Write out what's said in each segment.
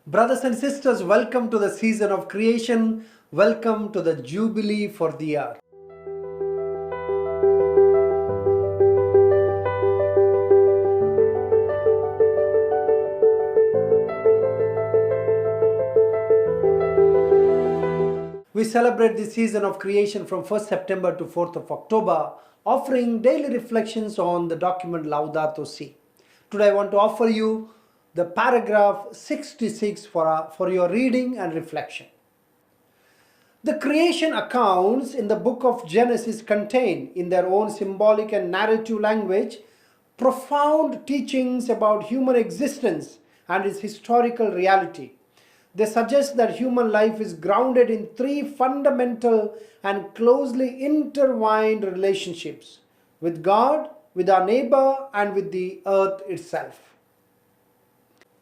Brothers and sisters, welcome to the season of creation. Welcome to the Jubilee for the Earth. We celebrate the season of creation from 1st September to 4th of October, offering daily reflections on the document Laudato Si. Today I want to offer you the paragraph 66 for your reading and reflection. The creation accounts in the book of Genesis contain, in their own symbolic and narrative language, profound teachings about human existence and its historical reality. They suggest that human life is grounded in three fundamental and closely intertwined relationships: with God, with our neighbor, and with the earth itself.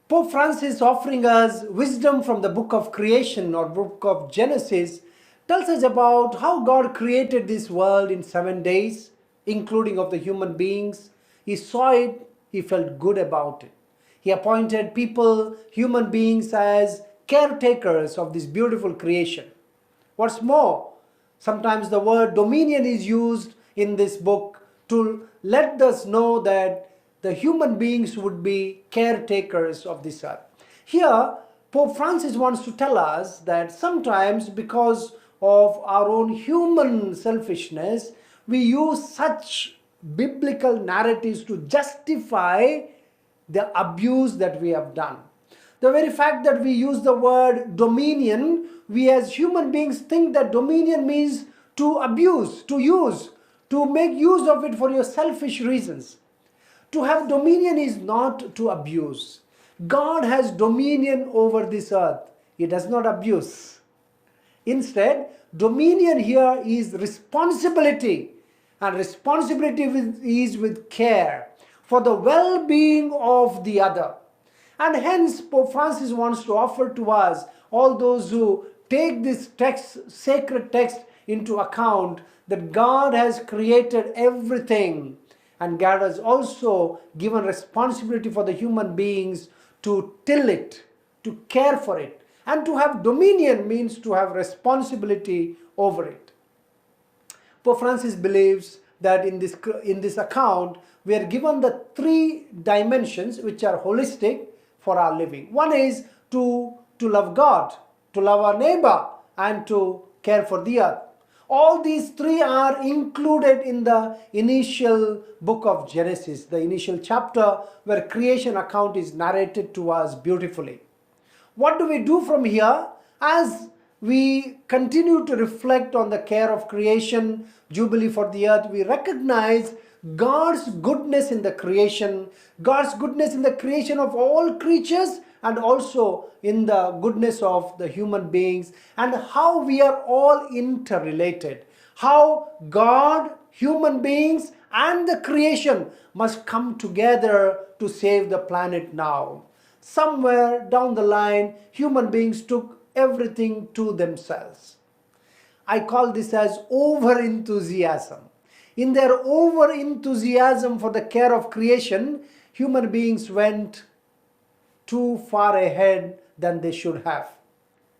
Pope Francis, offering us wisdom from the book of creation or book of Genesis, tells us about how God created this world in 7 days, including of the human beings. He saw it, he felt good about it. He appointed people, human beings, as caretakers of this beautiful creation. What's more, sometimes the word dominion is used in this book to let us know that the human beings would be caretakers of this earth. Here, Pope Francis wants to tell us that sometimes, because of our own human selfishness, we use such biblical narratives to justify the abuse that we have done. The very fact that we use the word dominion, we as human beings think that dominion means to abuse, to use, to make use of it for your selfish reasons. To have dominion is not to abuse. God has dominion over this earth. He does not abuse. Instead, dominion here is responsibility, and responsibility is with care for the well-being of the other. And hence, Pope Francis wants to offer to us, all those who take this text, sacred text, into account, that God has created everything, and God has also given responsibility for the human beings to till it, to care for it. And to have dominion means to have responsibility over it. Pope Francis believes that in this account, we are given the three dimensions which are holistic for our living. One is to love God, to love our neighbor, and to care for the earth. All these three are included in the initial book of Genesis, the initial chapter where creation account is narrated to us beautifully. What do we do from here? As we continue to reflect on the care of creation, Jubilee for the earth, we recognize God's goodness in the creation, God's goodness in the creation of all creatures, and also in the goodness of the human beings, and how we are all interrelated. How God, human beings, and the creation must come together to save the planet now. Somewhere down the line, human beings took everything to themselves. I call this as over-enthusiasm. In their over-enthusiasm for the care of creation, human beings went too far ahead than they should have,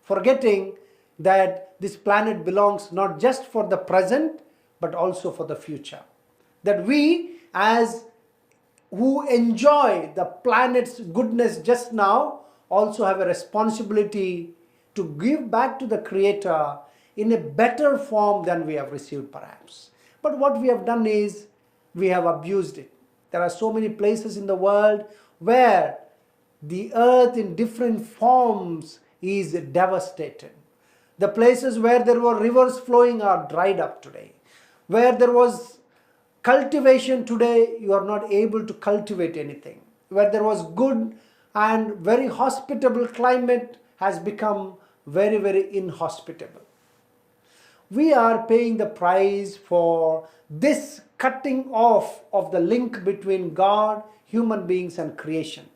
forgetting that this planet belongs not just for the present, but also for the future. That we, as who enjoy the planet's goodness just now, also have a responsibility to give back to the Creator in a better form than we have received perhaps. But what we have done is we have abused it. There are so many places in the world where the earth in different forms is devastated. The places where there were rivers flowing are dried up today. Where there was cultivation today, you are not able to cultivate anything. Where there was good and very hospitable climate has become very, very inhospitable. We are paying the price for this cutting off of the link between God, human beings, and creation.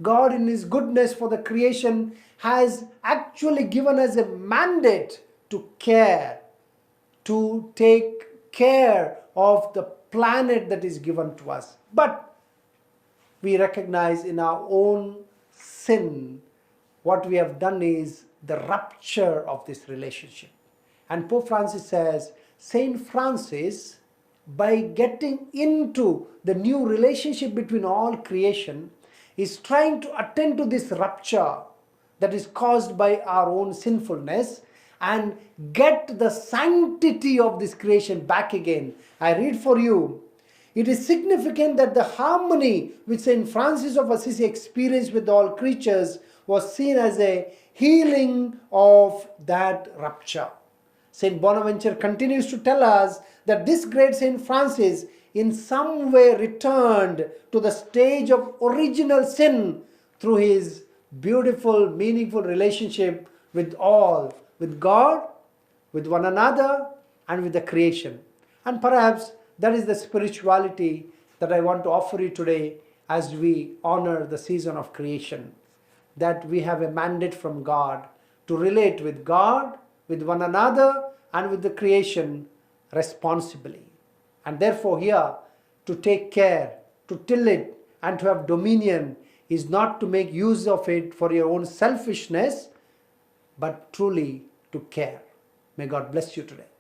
God, in His goodness for the creation, has actually given us a mandate to care, to take care of the planet that is given to us. But we recognize in our own sin what we have done is the rupture of this relationship. And Pope Francis says, Saint Francis, by getting into the new relationship between all creation, is trying to attend to this rupture that is caused by our own sinfulness and get the sanctity of this creation back again. I read for you. It is significant that the harmony which St. Francis of Assisi experienced with all creatures was seen as a healing of that rupture. St. Bonaventure continues to tell us that this great St. Francis in some way returned to the stage of original sin through his beautiful, meaningful relationship with all, with God, with one another, and with the creation. And perhaps that is the spirituality that I want to offer you today as we honor the season of creation. That we have a mandate from God to relate with God, with one another, and with the creation responsibly. And therefore here, to take care, to till it, and to have dominion is not to make use of it for your own selfishness, but truly to care. May God bless you today.